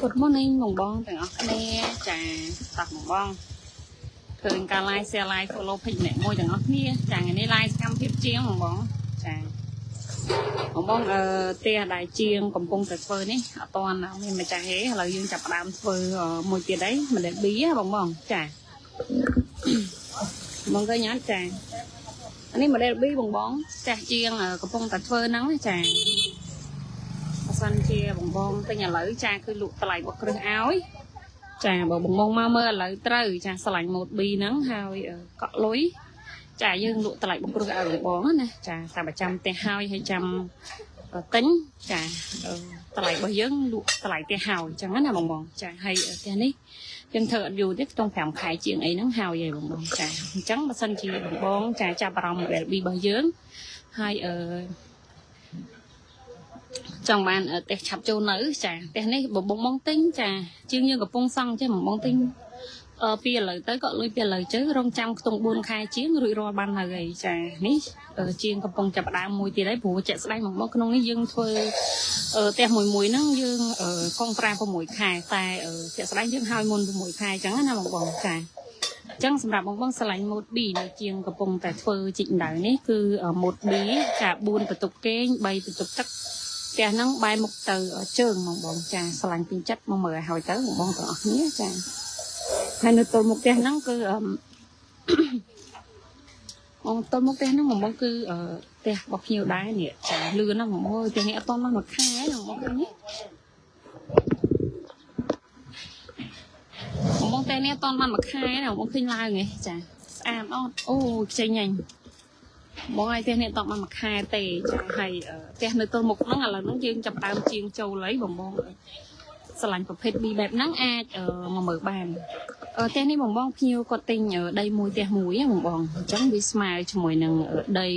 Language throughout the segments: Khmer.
Good morning បងបងទាំងអស់គ្នាចាតាបងបងឃើញការ live share live follow page អ្នកមួយទាំងអស់គ្នាចាថ្ងៃនេះ live សកម្មភាពជាងបងបងចាបងបងផ្ទះដែលជាងកំពុងតែធ្វើនេះអត់ទាន់មានម្ចាស់ទេឥឡូវយើងចាប់ផ្ដើមធ្វើមួយទៀតអីមិនដែល B បងបងចាបងឃើញអត់ចាអានេះ model B បងបងផ្ទះជាងកំពុងតែធ្វើហ្នឹងចាបើសិនជាបងបងទិញឥឡូវចាគឺលក់តម្លៃរបស់គ្រឹះឲ្យចាបើបងបងមកមើលឥឡូវត្រូវចាឆ្លាញ់ mode B ហ្នឹងហើយកក់លុយចាយើងលក់តម្លៃរបស់គ្រឹះឲ្យបងណាចាតែប្រចាំផ្ទះហើយចាំទិញចាតម្លៃរបស់យើងលក់តម្លៃផ្ទះហើយអញ្ចឹងណាបងបងចាហើយផ្ទះនេះយើងធ្វើអត់យូរទេក្នុង5ខែជាងអីហ្នឹងហើយបងបងចាអញ្ចឹងបើសិនជាបងបងចាចាប់អារម្មណ៍ model B របស់យើងហើយចង់បានផ្ទះឆាប់ចូលនៅចាផ្ទះនេះបងបងទិញចាជាងយើងកំពុងសង់ចេះបងទិញពីឥឡូវទៅក៏លុយពីឥឡូវទៅរងចាំខ្ទង់4ខែជាងរួចរាល់បានហើយចានេះជាងកំពុងចាប់ដើមមួយទៀតហើយព្រោះជាក់ស្ដែងបងក្នុងនេះយើងធ្វើផ្ទះមួយហ្នឹងយើងកុងត្រា6ខែតែជាក់ស្ដែងយើងឲ្យមុន6ខែអញ្ចឹងណាបងបងចាអញ្ចឹងសម្រាប់បងឆ្លាញ់ mode B នៅជាងកំពុងតែធ្វើជីកដៅនេះគឺ mode B ចា4បន្ទប់គេង3បន្ទប់ទឹកផ្ទះហ្នឹងបែរមុខទៅជើងបងចាឆ្លាញ់ពីចិត្តមកមើលឲ្យហើយទៅបងទាំងអស់គ្នាចាហើយនៅទល់មុខផ្ទះហ្នឹងគឺបងទល់មុខផ្ទះហ្នឹងបងគឺផ្ទះរបស់ភ្ញៀវដែរនេះចាលឿនណាស់បងផ្ទះនេះអត់តមកមួយខែបងឃើញនេះបងផ្ទះនេះអត់តមកមួយខែបងឃើញឡើងហ៎ចាស្អាតអត់អូខ្ចីញញបងឲ្យផ្ទះនេះតបមកមួយខែទេចាហើយផ្ទះនៅទល់មុខហ្នឹងឥឡូវហ្នឹងយើងចាប់ដើមជាងចូលហើយបងស្រឡាញ់ប្រភេទ B បែបហ្នឹងអាចមកមើលបានផ្ទះនេះបងភ្ញៀវគាត់ទិញដីមួយផ្ទះមួយបងអញ្ចឹងវាស្មើជាមួយនឹងដី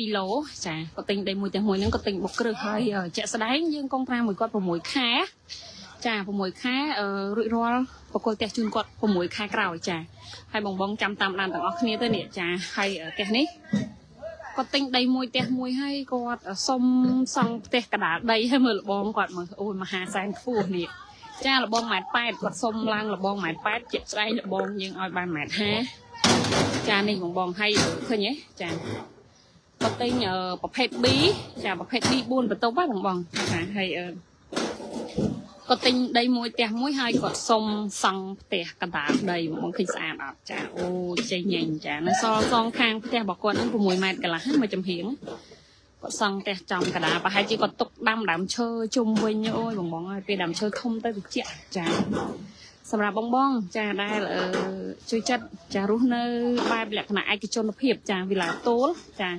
2 ឡូចាគាត់ទិញដីមួយផ្ទះមួយហ្នឹងគាត់ទិញបុកគ្រឹះហើយជាក់ស្ដែងយើងកុងត្រាមួយគាត់6ខែចា6ខែរួចរាល់បកគលផ្ទះជូនគាត់6ខែក្រោយចាហើយបងចាំតាមដានទាំងអស់គ្នាទៅនេះចាហើយផ្ទះនេះគាត់ទិញដីមួយផ្ទះមួយហើយគាត់សុំសង់ផ្ទះកដាលដីឲ្យមើលលបងគាត់មើលអូយមហាសែនខ្ពស់នេះចាលបង1.8 គាត់សុំឡើងលបង1.8ជាក់ស្ដែងលបងយើងឲ្យបាន1.50ចានេះបងហើយឃើញទេចាគាត់ទិញប្រភេទ B ចាប្រភេទ B 4បន្ទប់ហ្នឹងបងចាហើយគាត់ទិញដីមួយផ្ទះមួយហើយគាត់សុំសង់ផ្ទះកណ្ដាលដីបងឃើញស្អាតអត់ចាអូចេញញញចានៅសងខាងផ្ទះរបស់គាត់ហ្នឹង6 ម៉ែត្រកន្លះមួយចំហៀងគាត់សង់ផ្ទះចំកណ្ដាលប្រហែលជាគាត់ទុកដាំដើមឈើជុំវិញអូយបងហើយពេលដើមឈើធំទៅត្រជាក់ចាសម្រាប់បងចាដែលជួយចិត្តចារស់នៅបែបលក្ខណៈឯកជនភាពចាវិឡាតូលចា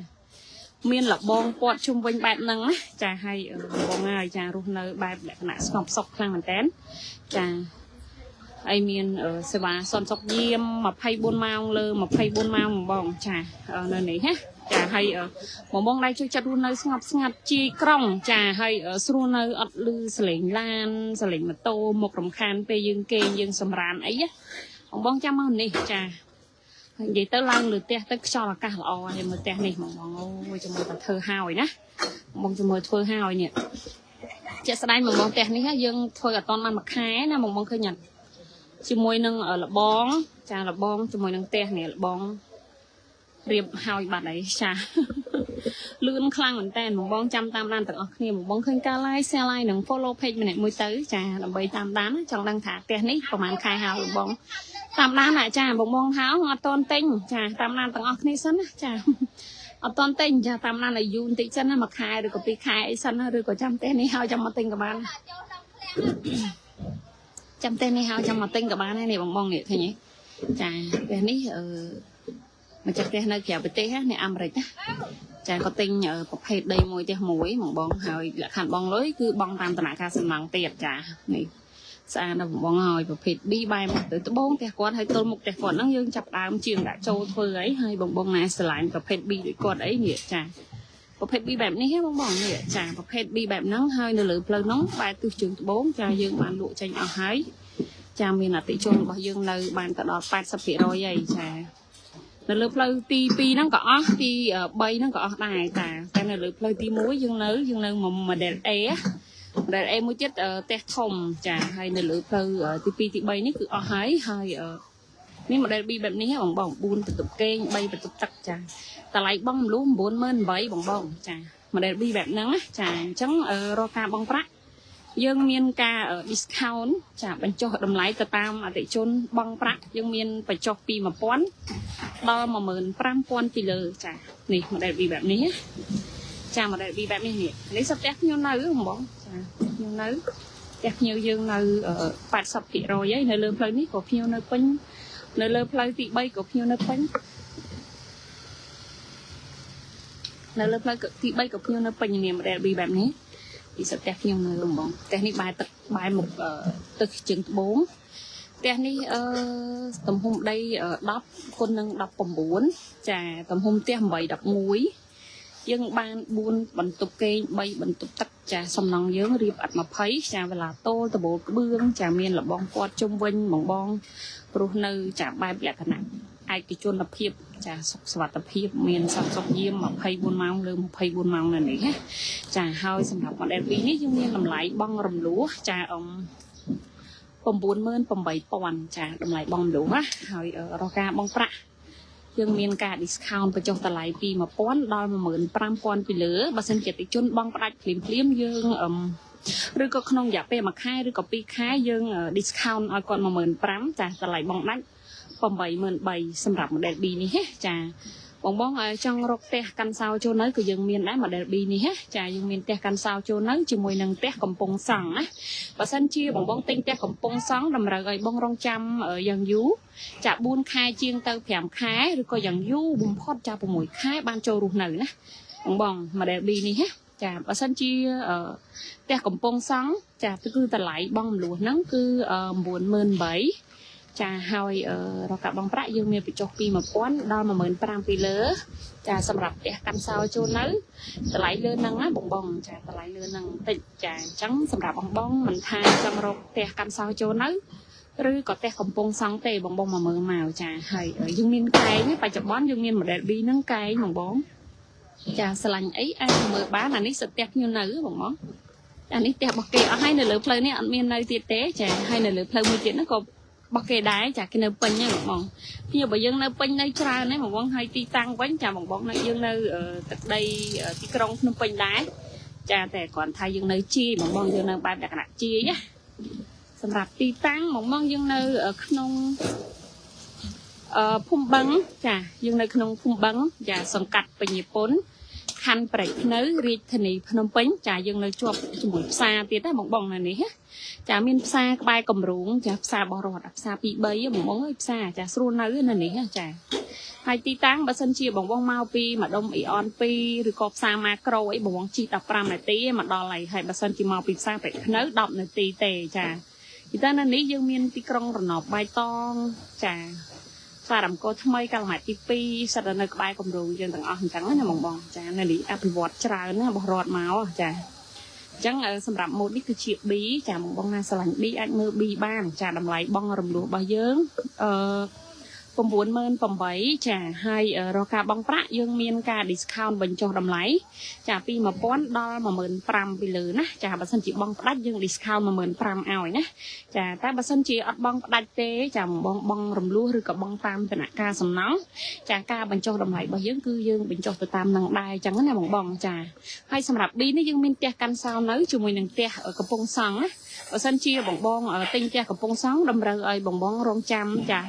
មានលបងពាត់ជុំវិញបែបហ្នឹងណាចាហើយបងហើយចារស់នៅបែបលក្ខណៈស្ងប់សុខខ្លាំងមែនតើចាហើយមានសេវាសន្តិសុខយាម24ម៉ោងលើ24ម៉ោងបងចានៅនេះណាចាហើយបងដែលជួយចិត្តរស់នៅស្ងប់ស្ងាត់ជាយក្រុងចាហើយស្រួលនៅអត់លឺសលេងឡានសលេងម៉ូតូមករំខានពេលយើងគេងយើងសម្រានអីបងចាំមកនេះចានិយាយទៅឡើងលើផ្ទះទៅខ្យល់អាកាសល្អហើយមើលផ្ទះនេះបងអូយចាំមើលតែធ្វើហើយណាបងចាំមើលធ្វើហើយនេះជាក់ស្ដែងបងផ្ទះនេះយើងធ្វើអត់តាន់បានមួយខែណាបងឃើញអត់ជាមួយនឹងលបងចាលបងជាមួយនឹងផ្ទះនេះលបងរៀបហើយបាត់ហើយចាលឿនខ្លាំងមែនតើបងចាំតាមដានទាំងអស់គ្នាបងឃើញការ live share live និង follow page ម្នាក់មួយទៅចាដើម្បីតាមដានចង់ដឹងថាផ្ទះនេះប្រហែលខែហើយបងតាមដានចាបងហៅអត់តន់ទិញចាតាមដានទាំងអស់គ្នាសិនណាចាអត់តន់ទិញចាតាមដានឲ្យយូរបន្តិចសិនណាមួយខែឬក៏2ខែអីសិនណាឬក៏ចាំផ្ទះនេះហើយចាំមកទិញក៏បានចាំផ្ទះនេះហើយចាំមកទិញក៏បានដែរនេះបងនេះឃើញទេចាផ្ទះនេះម្ចាស់ផ្ទះនៅក្រៅប្រទេសនៅអាមេរិកណាចាគាត់ទិញប្រភេទដីមួយផ្ទះមួយបងហើយលក្ខខណ្ឌបងលុយគឺបងតាមធនាគារសំណងទៀតចានេះស្អាតដល់បងហើយប្រភេទ B បែរមកទៅត្បូងផ្ទះគាត់ហើយទល់មុខផ្ទះគាត់ហ្នឹងយើងចាប់ដើមជាងដាក់ចូលធ្វើអីហើយបងណាស្រឡាញ់ប្រភេទ B ដូចគាត់អីនេះចាប្រភេទ B បែបនេះបងនេះចាប្រភេទ B បែបហ្នឹងហើយនៅលើផ្លូវហ្នឹងបែរទិសជើងត្បូងចាយើងបានលក់ចេញអស់ហើយចាមានអតិជនរបស់យើងនៅបានទៅដល់ 80% ហើយចានៅលើផ្លូវទី2ហ្នឹងក៏អស់ទី3ហ្នឹងក៏អស់ដែរតែនៅលើផ្លូវទី1យើងនៅ model A ដែលអេមួយទៀតផ្ទះធំចាហើយនៅលើផ្លូវទី2ទី3នេះគឺអស់ហើយនេះ model B បែបនេះបង4បន្ទប់គេង3បន្ទប់ទឹកចាតម្លៃបងមលូ98,000បងចា model B បែបហ្នឹងចាអញ្ចឹងរកការបងប្រាក់យើងមានការ discount ចាបញ្ចុះតម្លៃទៅតាមអតិជនបងប្រាក់យើងមានបញ្ចុះពី1000ដល់ 15,000 ពីលើចានេះ model B បែបនេះចា model B បែបនេះនេះសផ្ទះខ្ញុំនៅបងចាខ្ញុំនៅផ្ទះខ្ញុំយើងនៅ 80% ហើយនៅលើផ្លូវនេះក៏ខ្ញុំនៅពេញនៅលើផ្លូវទី3ក៏ខ្ញុំនៅពេញនៅលើផ្លូវទី3ក៏ខ្ញុំនៅពេញនាម model B បែបនេះពីសផ្ទះខ្ញុំនៅបងផ្ទះនេះបែរទឹកបែរមុខទឹកជើងត្បូងផ្ទះនេះទំហំដី10គុណនឹង19ចាទំហំផ្ទះ811យើងបាន4បន្ទប់គេង3បន្ទប់ទឹកចាសំណង់យើងរៀបអត់20ចាវេលាតូលដបូលក្បឿងចាមានលបងគាត់ជុំវិញបងរស់នៅចាបែបលក្ខណៈឯកជនភាពចាសុខសុវត្ថិភាពមានសន្តិសុខយាម24ម៉ោងលើ24ម៉ោងនៅនេះចាហើយសម្រាប់ model 2នេះយើងមានតម្លៃបងរំលោះចា98,000ចាតម្លៃបងរំលោះហើយរកការបងប្រាក់យើងមានការ discount បញ្ចុះតម្លៃពី1000ដល់ 15,000 ពីលើបើសិនជាអតិជនបងផ្ដាច់ភ្លាមយើងឬក៏ក្នុងរយៈពេល1ខែឬក៏2ខែយើង discount ឲ្យគាត់ 15,000 ចាតម្លៃបងដាច់83,000សម្រាប់ model B នេះចាបងចង់រកផ្ទះកាន់សោចូលនៅក៏យើងមានដែរ model B នេះចាយើងមានផ្ទះកាន់សោចូលនៅជាមួយនឹងផ្ទះកំពង់សង់ណាបើសិនជាបងទិញផ្ទះកំពង់សង់តម្រូវឲ្យបងរងចាំយ៉ាងយូរចា4ខែជាងទៅ5ខែឬក៏យ៉ាងយូរបំផុតចា6ខែបានចូលរស់នៅណាបង model B នេះចាបើសិនជាផ្ទះកំពង់សង់ចាគឺតម្លៃបងមលួសហ្នឹងគឺ98,000ចាហើយរកកាបងប្រាក់យើងមានបញ្ចុះពី1000ដល់ 15,000 ពីលើចាសម្រាប់ផ្ទះកាន់សោចូលនៅតម្លៃលើហ្នឹងណាបងចាតម្លៃលើហ្នឹងតិចចាអញ្ចឹងសម្រាប់បងមិនថាចង់រកផ្ទះកាន់សោចូលនៅឬក៏ផ្ទះកំពង់សង់ទេបងមកមើលមកចាហើយយើងមានកែងបច្ចុប្បន្នយើងមាន model B ហ្នឹងកែងបងចាស្រឡាញ់អីអាចមើលបានអានេះសិតផ្ទះខ្ញុំនៅបងអានេះផ្ទះរបស់គេអស់ហើយនៅលើផ្លូវនេះអត់មាននៅទៀតទេចាហើយនៅលើផ្លូវមួយទៀតហ្នឹងក៏បោះគេដែរចាគេនៅពេញហ្នឹងបងភ្ញៀវបើយើងនៅពេញនៅច្រើនហ្នឹងបងហើយទីតាំងវិញចាបងនៅយើងនៅទឹកដីទីក្រុងភ្នំពេញដែរចាតែគ្រាន់ថាយើងនៅជាយបងយើងនៅបែបលក្ខណៈជាយណាសម្រាប់ទីតាំងបងយើងនៅក្នុងភូមិបឹងចាយើងនៅក្នុងភូមិបឹងចាសង្កាត់បញ្ញាពុនខណ្ឌព្រែកភ្នៅរាជធានីភ្នំពេញចាយើងនៅជាប់ជាមួយផ្សារទៀតណាបងនៅនេះចាមានផ្សារក្បែរកំរូងចាផ្សារបោះរត់ផ្សារ2 3បងអើយផ្សារចាស្រួលនៅនេះចាហើយទីតាំងបើសិនជាបងមកពីម្ដុំអ៊ីអន2ឬក៏ផ្សារម៉ាក្រូអីបងជិះ15នាទីមកដល់ហើយបើសិនជាមកពីផ្សារព្រែកភ្នៅ10នាទីទេចាពីតើនៅនេះយើងមានទីក្រុងរណបបៃតងចាផ្សារអង្គរថ្មីកាលម៉ែត្រទី2សិតនៅក្បែរគម្រោងយើងទាំងអស់អញ្ចឹងណាបងចានៅនេះអភិវឌ្ឍច្រើនណាបោះរត់មកចាអញ្ចឹងសម្រាប់ម៉ូតនេះគឺជា B ចាបងណាស្រឡាញ់ B អាចមើល B បានចាតម្លៃបងរំលោះរបស់យើង98,000ចាហើយរកការបងប្រាក់យើងមានការ discount បញ្ចុះតម្លៃចាពី1000ដល់ 15,000 ពីលើណាចាបើសិនជាបងផ្ដាច់យើង discount 15,000ឲ្យណាចាតែបើសិនជាអត់បងផ្ដាច់ទេចាបងរំលោះឬក៏បងតាមដំណាក់កាលសំណងចាការបញ្ចុះតម្លៃរបស់យើងគឺយើងបញ្ចុះទៅតាមនឹងដែរអញ្ចឹងណាបងចាហើយសម្រាប់ B នេះយើងមានផ្ទះកាន់សោនៅជាមួយនឹងផ្ទះកំពង់សង់ណាបើសិនជាបងទិញផ្ទះកំពង់សង់តម្រូវឲ្យបងរងចាំចា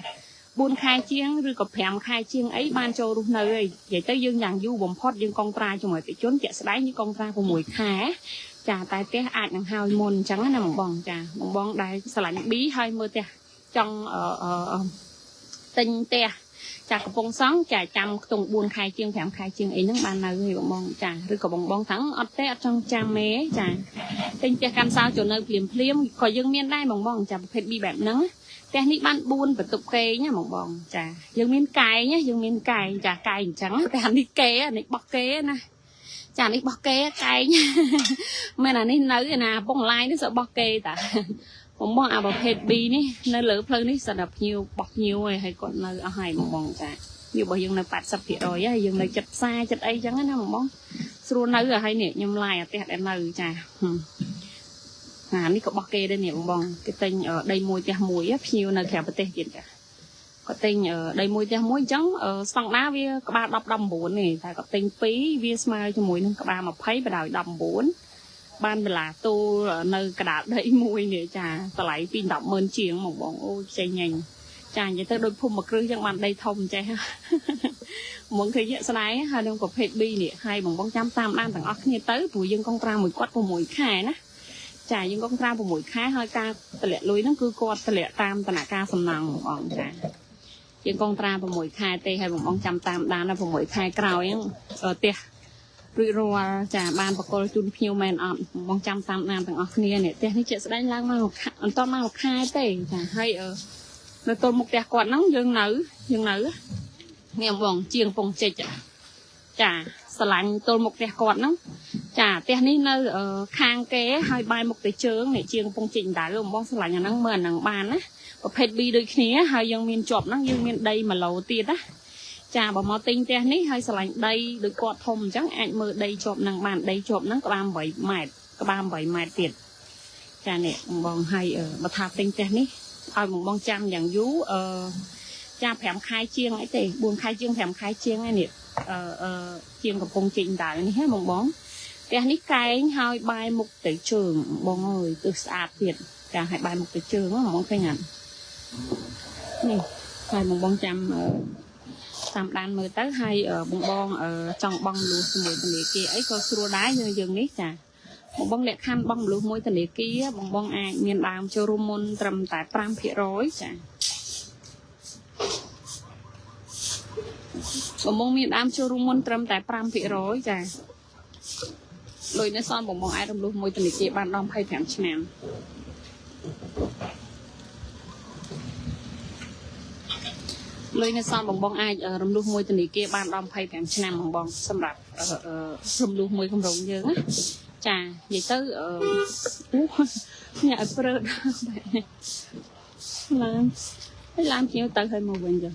4ខែជាងឬក៏5ខែជាងអីបានចូលរស់នៅហើយនិយាយទៅយើងយ៉ាងយូរបំផុតយើងកងត្រាជាមួយអតិជនជាក់ស្ដែងយើងកងត្រា6ខែចាតែផ្ទះអាចនឹងហើយមុនអញ្ចឹងណាបងចាបងដែលស្រឡាញ់ B ហើយមើលផ្ទះចង់ទិញផ្ទះចាកំពង់សង់ចាចាំខ្ទង់4ខែជាង5ខែជាងអីហ្នឹងបាននៅហើយបងចាឬក៏បងថាអត់ទេអត់ចង់ចាំមេចាទិញផ្ទះកាន់សោចូលនៅភ្លាមក៏យើងមានដែរបងចាប្រភេទ B បែបហ្នឹងផ្ទះនេះបាន4បន្ទប់គេងណាបងចាយើងមានកែងយើងមានកែងចាកែងអញ្ចឹងតែអានេះគេអានេះបោះគេណាចានេះបោះគេកែងមែនអានេះនៅណាពងឡាយនេះសបោះគេតាបងអាប្រភេទ B នេះនៅលើផ្លូវនេះសិនតែភ្ញៀវបោះភ្ញៀវហើយគាត់នៅអស់ហើយបងចាភ្ញៀវរបស់យើងនៅ 80% ហើយយើងនៅចិត្តផ្សារចិត្តអីចឹងណាបងស្រួលនៅហើយនេះខ្ញុំឡាយអាផ្ទះដែលនៅចា នេះក៏បោះគេដែរនេះបងគេទិញដីមួយផ្ទះមួយភ្ញៀវនៅក្រៅប្រទេសទៀតចាគាត់ទិញដីមួយផ្ទះមួយអញ្ចឹងស្តង់ដារវាក្បាល10 19នេះតែគាត់ទិញ2វាស្មើជាមួយនឹងក្បាល20បដោយ19បានវេលាទូនៅកដាលដីមួយនេះចាតម្លៃពី100000ជាងមកបងអូចេញញ៉ាញ់ចានិយាយទៅដូចភូមិមួយគ្រឹះចឹងបានដីធំចេះមកឃើញស្ដាយហើយនឹងប្រភេទ B នេះហើយបងចាំតាមដានទាំងអស់គ្នាទៅព្រោះយើងកងត្រាមួយគាត់6ខែណាចាយើងកងត្រា6ខែហើយការតម្លាក់លុយហ្នឹងគឺគាត់តម្លាក់តាមដំណាក់កាលសំណងបងចាយើងកងត្រា6ខែទេហើយបងចាំតាមដានដល់6ខែក្រោយហ្នឹងផ្ទះរួចរាល់ចាបានបកលជូនភ្ញៀវមែនអត់បងចាំតាមដានទាំងអស់គ្នានេះផ្ទះនេះជាក់ស្ដែងឡើងមកអត់តមកខែទេចាហើយនៅទល់មុខផ្ទះគាត់ហ្នឹងយើងនៅនេះបងជាងពងចិច្ចចាស្រឡាញ់ទល់មុខផ្ទះគាត់ហ្នឹងចាផ្ទះនេះនៅខាងគេហើយបែរមុខទៅជើងនេះជាងពងចិច្ចដៅបងស្រឡាញ់អាហ្នឹងមើលអាហ្នឹងបានណាប្រភេទ B ដូចគ្នាហើយយើងមានជាប់ហ្នឹងយើងមានដី1ឡូទៀតណាចាបើមកទិញផ្ទះនេះហើយស្រឡាញ់ដីដូចគាត់ធំអញ្ចឹងអាចមើលដីជាប់ហ្នឹងបានដីជាប់ហ្នឹងក្បាល8ម៉ែត្រក្បាល8ម៉ែត្រទៀតចានេះបងហើយបើថាទិញផ្ទះនេះឲ្យបងចាំយ៉ាងយូរចា5ខែជាងអីទេ4ខែជាង5ខែជាងឯនេះជាងកំពុងចេញដៅនេះហ៎បងផ្ទះនេះកែងហើយបែរមុខទៅជើងបងអើយទើសស្អាតទៀតចាឲ្យបែរមុខទៅជើងហ្មងឃើញអត់នេះហើយបងចាំតាមដានមើលទៅហើយបងចង់បង់លុះជាមួយធនាគារអីក៏ស្រួលដែរយើងនេះចាបងលក្ខខណ្ឌបង់លុះមួយធនាគារបងអាចមានដើមចូលរួមមុនត្រឹមតែ5%ចាបងមានដើមចូលរួមមុនត្រឹមតែ5%ចាលុយនៅសល់បងអាចរំលោះមួយធនាគារបានដល់25ឆ្នាំលុយនៅសល់បងអាចរំលោះមួយធនាគារបានដល់25ឆ្នាំបងសម្រាប់រំលោះមួយគម្រោងយើងណាចានិយាយទៅញ៉ាំព្រឺបែបនេះឡើងភ្ញៀវទៅឲ្យមកវិញចឹង